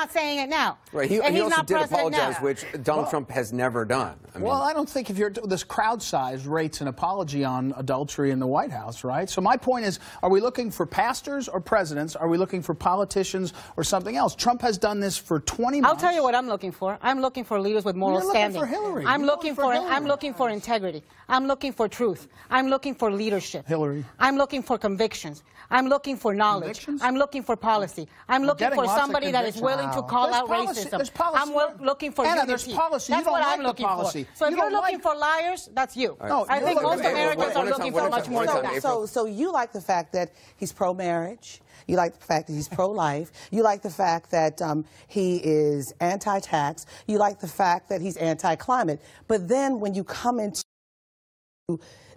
not saying it now. Right. And he he's also not did president apologize, now. which Donald Trump has never done. Well, I don't think if you're this crowd size rates an apology on adultery in the White House, right? So my point is, are we looking for pastors or presidents? Are we looking for politicians or something else? Trump has done this for 20 months. I'll tell you what I'm looking for. I'm looking for leaders with moral standing. You're looking for Hillary. I'm You're looking for Hillary. I'm looking for integrity. I'm looking for truth. I'm looking for leadership. Hillary. I'm looking for convictions. I'm looking for knowledge. Convictions? I'm looking for policy. I'm looking for somebody that is willing to call out racism. There's policy. I'm looking for Anna, unity. there's policy. That's You don't what like I'm the looking policy. for. So if You you're don't looking like- for liars, that's you. No, I think most April, Americans are looking for much more than that. So you like the fact that he's pro-marriage. You like the fact that he's pro-life. You like the fact that he is anti-tax. You like the fact that he's anti-climate. But then when you come into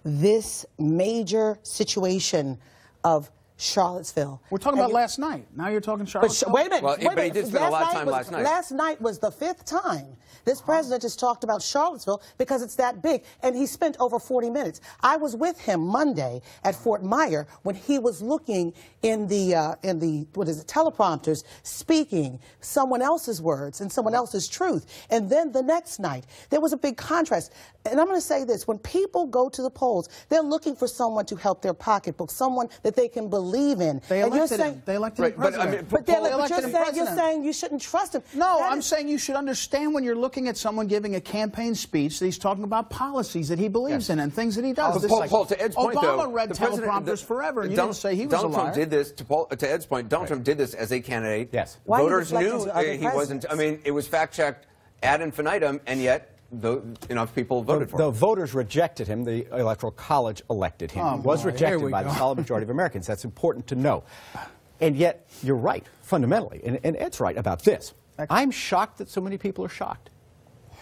this major situation of Charlottesville. We're talking about last night. Now you're talking Charlottesville. Wait a minute. Well, wait a but he minute. did spend a lot of time last night. Last night was the 5th time this president has talked about Charlottesville because it's that big, and he spent over 40 minutes. I was with him Monday at Fort Myer when he was looking in the teleprompters, speaking someone else's words and someone else's truth. And then the next night, there was a big contrast. And I'm going to say this: when people go to the polls, they're looking for someone to help their pocketbook, someone that they can believe in. They and elected him. They elected him president. But you're saying you shouldn't trust him. No, I'm saying you should understand when you're looking at someone giving a campaign speech that he's talking about policies that he believes in and things that he does. Paul, to Ed's point, though, Obama read teleprompters forever, and you didn't say he was Donald a liar. Trump did this, to Ed's point, Donald Trump did this as a candidate. Yes. Voters knew he wasn't. I mean, it was fact-checked ad infinitum, and yet enough people voted for him. The voters rejected him. The Electoral College elected him. He was rejected by the solid majority of Americans. That's important to know. And yet, you're right, fundamentally, and Ed's right about this. I'm shocked that so many people are shocked.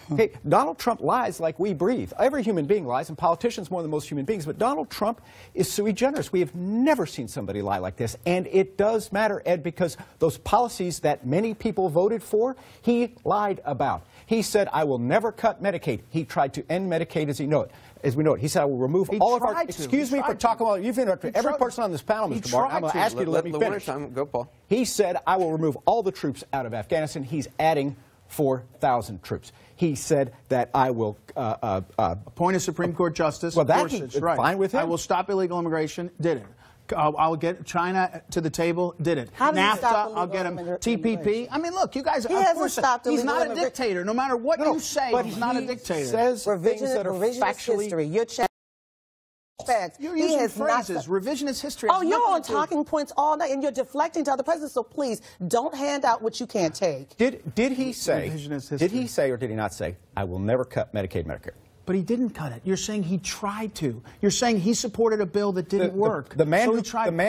Okay, Donald Trump lies like we breathe. Every human being lies, and politicians more than most human beings, but Donald Trump is sui generis. We have never seen somebody lie like this, and it does matter, Ed, because those policies that many people voted for, he lied about. He said, I will never cut Medicaid. He tried to end Medicaid as we know it. He said, I will remove all of our... Excuse me for talking about... You've interrupted every person on this panel, Mr. Martin. I'm going to ask you to let me finish. Go, Paul. He said, I will remove all the troops out of Afghanistan. He's adding 4,000 troops. He said that I will... appoint a Supreme Court justice. Well, that's right. Fine with him. I will stop illegal immigration. Did it. I'll get China to the table. Did it. How does he stop NAFTA, I'll get him. TPP. I mean, look, you guys... He hasn't stopped he's illegal not a dictator. No matter what you say, but he's not a dictator. Says things that are factually... history. You're using phrases. Revisionist history. Oh, you're on talking points all night, and you're deflecting to other presidents. So please, don't hand out what you can't take. Did he say? Did he say or did he not say? I will never cut Medicaid, Medicare. But he didn't cut it. You're saying he tried to. You're saying he supported a bill that didn't work. The man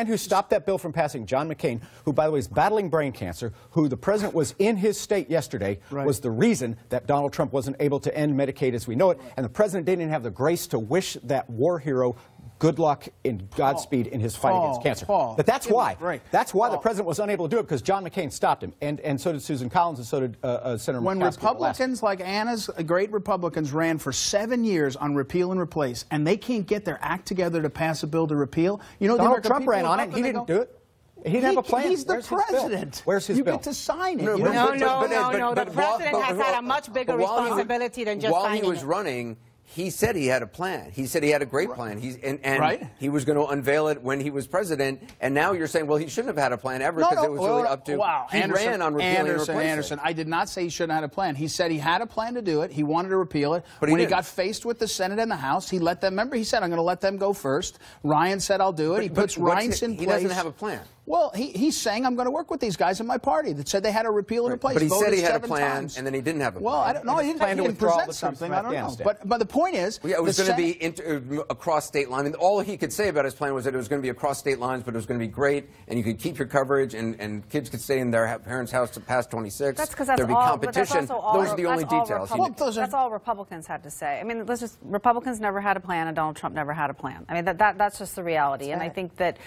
who stopped that bill from passing, John McCain, who, by the way, is battling brain cancer, who the president was in his state yesterday, was the reason that Donald Trump wasn't able to end Medicaid as we know it. And the president didn't even have the grace to wish that war hero good luck and Godspeed in his fight against cancer. But that's why. That's why the president was unable to do it, because John McCain stopped him. And so did Susan Collins, and so did Senator McCaskill. When Republicans like Anna's great Republicans ran for 7 years on repeal and replace, and they can't get their act together to pass a bill to repeal, you know, Donald Trump ran on it. He didn't do it. He didn't have a plan. He's the president. Where's his bill? You get to sign it. No. The president has had a much bigger responsibility than just signing it. While he was running, he said he had a plan. He said he had a great plan. He was going to unveil it when he was president. And now you're saying, well, he shouldn't have had a plan ever because it was really up to. He ran on repealing and replacing. Anderson, I did not say he shouldn't have had a plan. He said he had a plan to do it. He wanted to repeal it. But when he got faced with the Senate and the House, he let them. Remember, he said, I'm going to let them go first. Ryan said, I'll do it. He puts Reince in place. He doesn't have a plan. Well, he's saying, I'm going to work with these guys in my party that said they had a repeal and replace. But he said he had a plan, times. And then he didn't have a plan. Well, I don't know. He didn't present something. I don't know. But the point is, it was going to be across state lines. I mean, all he could say about his plan was that it was going to be across state lines, but it was going to be great, and you could keep your coverage, and kids could stay in their parents' house to past 26. That's because that's There'd be competition. Those are the only details. That's all Republicans had to say. I mean, Republicans never had a plan, and Donald Trump never had a plan. I mean, that's just the reality. And I think that,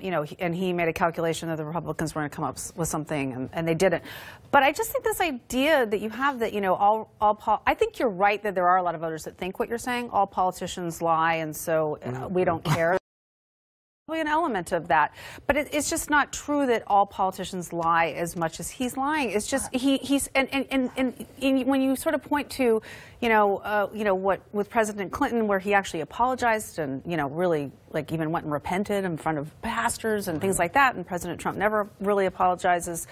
you know, and he made a calculation that the Republicans were going to come up with something, and they didn't. But I just think this idea that you have that, you know, I think you're right that there are a lot of voters that think what you're saying. All politicians lie, and so we don't care. an element of that, but it's just not true that all politicians lie as much as he's lying. It's just he's when you sort of point to, what with President Clinton, where he actually apologized and really like even went and repented in front of pastors and things like that, and President Trump never really apologizes.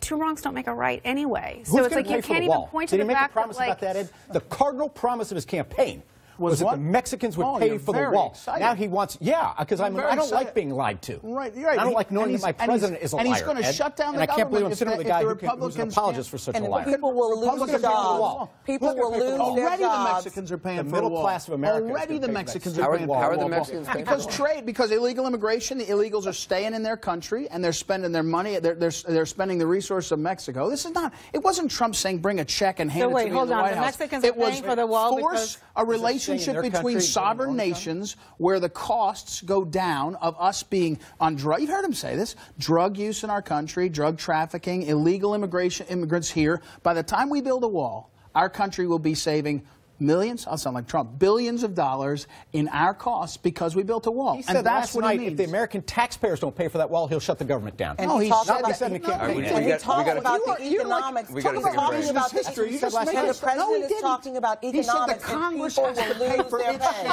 Two wrongs don't make a right anyway. So it's like you can't even point to the fact that, like, about that, Ed? The cardinal promise of his campaign was that the Mexicans would pay for the wall. Excited. Now he wants, because I don't like being lied to. Right. I don't like knowing that my president is a liar. And he's going to shut down the government. And I can't believe I'm sitting with a guy who's an apologist for such a liar. People will lose their jobs. People will lose their jobs. Already the Mexicans are paying for the middle class of America. Already the Mexicans are paying for the wall. How are the Mexicans paying for the wall? Because illegal immigration, the illegals are staying in their country and they're spending their money. They're spending the resources of Mexico. This is not. It wasn't Trump saying bring a check and hand it to me in the White House. The Mexicans are paying for the wall because a relationship between sovereign nations where the costs go down of us being on drug. You've heard him say this: drug use in our country, drug trafficking, illegal immigrants here. By the time we build a wall, our country will be saving millions, I'll sound like Trump, billions of dollars in our costs because we built a wall. He said last night, if the American taxpayers don't pay for that wall, he'll shut the government down. And he talked about the economics. We got to take a break. And the president is talking about economics, and people will lose their pay.